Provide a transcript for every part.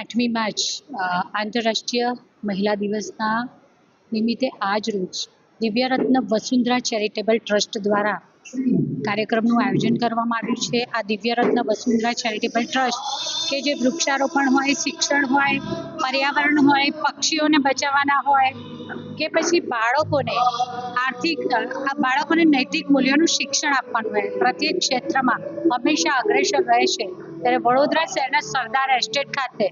8મી March આંતરરાષ્ટ્રીય મહિલા દિવસના નિમિત્તે આજ રોજ દિવ્યરત્ન વસુંધરા ચેરિટેબલ ટ્રસ્ટ દ્વારા કાર્યક્રમનું આયોજન કરવામાં આવ્યું છે. આ દિવ્યરત્ન વસુંધરા ચેરિટેબલ ટ્રસ્ટ કે જે વૃક્ષારોપણ હોય, શિક્ષણ હોય, પર્યાવરણ હોય, પક્ષીઓને બચાવવાના હોય કે પછી બાળકોને નૈતિક મૂલ્યોનું શિક્ષણ આપવાનું હોય, પ્રત્યેક ક્ષેત્રમાં હંમેશા અગ્રેસર રહે છે. ત્યારે વડોદરા શહેરના સરદાર એસ્ટેટ ખાતે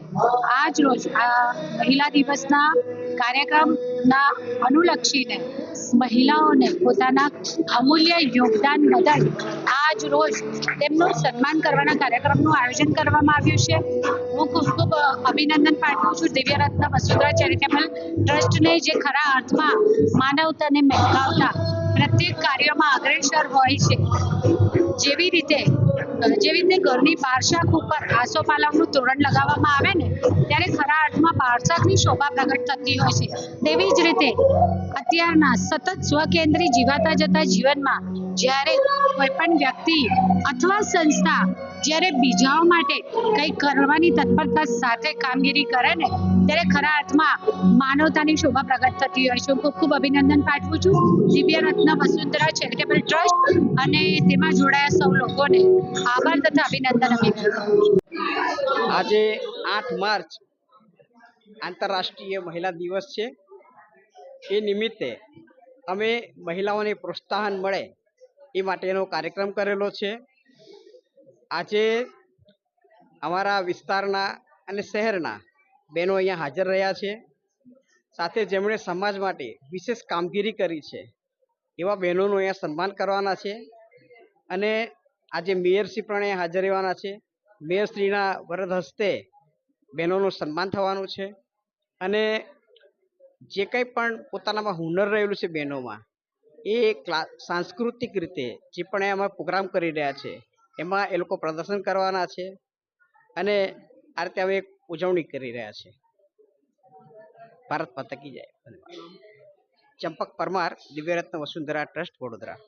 આજ રોજ આ મહિલા દિવસના કાર્યક્રમના અનુલક્ષીને મહિલાઓને પોતાના અમૂલ્ય યોગદાન બદલ આજ રોજ તેમનું સન્માન કરવાના કાર્યક્રમનું આયોજન કરવામાં આવ્યું છે. હું ખૂબ અભિનંદન પાઠવું છું દિવ્યરત્ન વસુંધરા ચેરિટેબલ ટ્રસ્ટને, જે ખરા અર્થમાં માનવતાને મહેકાવતા પ્રત્યેક કાર્યમાં અગ્રેસર હોય છે. જેવી રીતે ઘરની બારશાખ ઉપર આસોપાલવનું તોરણ લગાવવામાં આવે ને, ત્યારે ખરા અર્થમાં બારશાખની શોભા પ્રગટ થતી હોય છે. તેવી જ રીતે અત્યારના સતત સ્વકેન્દ્રી જીવાતા જતા જીવનમાં જ્યારે કોઈ પણ વ્યક્તિ અથવા સંસ્થા જ્યારે બીજાઓ માટે કંઈક કરવાની તત્પરતા સાથે કામગીરી કરે ને, ત્યારે ખરા અર્થમાં માનવતાની શોભા પ્રગટ થતી હોય છે. હું ખૂબ અભિનંદન પાઠવું છું દિવ્યરત્ન વસુંધરા ચેરિટેબલ ટ્રસ્ટ અને તેમાં જોડાયા સૌ લોકોને આભાર તથા અભિનંદન અભિનંદન. આજે 8 માર્ચ આંતરરાષ્ટ્રીય મહિલા દિવસ છે. એ નિમિત્તે અમે મહિલાઓને પ્રોત્સાહન મળે એ માટેનો કાર્યક્રમ કરેલો છે. આજે અમારા વિસ્તારના અને શહેરના બહેનો અહીંયા હાજર રહ્યા છે. સાથે જેમણે સમાજ માટે વિશેષ કામગીરી કરી છે એવા બહેનોનું અહીંયા સન્માન કરવાના છે. અને આજે મેયરશ્રી પણ અહીંયા હાજર રહેવાના છે. મેયરશ્રીના વરદ હસ્તે બહેનોનું સન્માન થવાનું છે. અને જે કંઈ પણ પોતાનામાં હુનર રહેલું છે બહેનોમાં, એ સાંસ્કૃતિક રીતે જે પણ એમાં પ્રોગ્રામ કરી રહ્યા છે એમાં એ લોકો પ્રદર્શન કરવાના છે. અને આ રીતે અમે ઉજવણી કરી રહ્યા છે. ભારત માતા કી જય. ચંપક પરમાર, દિવ્યરત્ન વસુંધરા ટ્રસ્ટ, વડોદરા.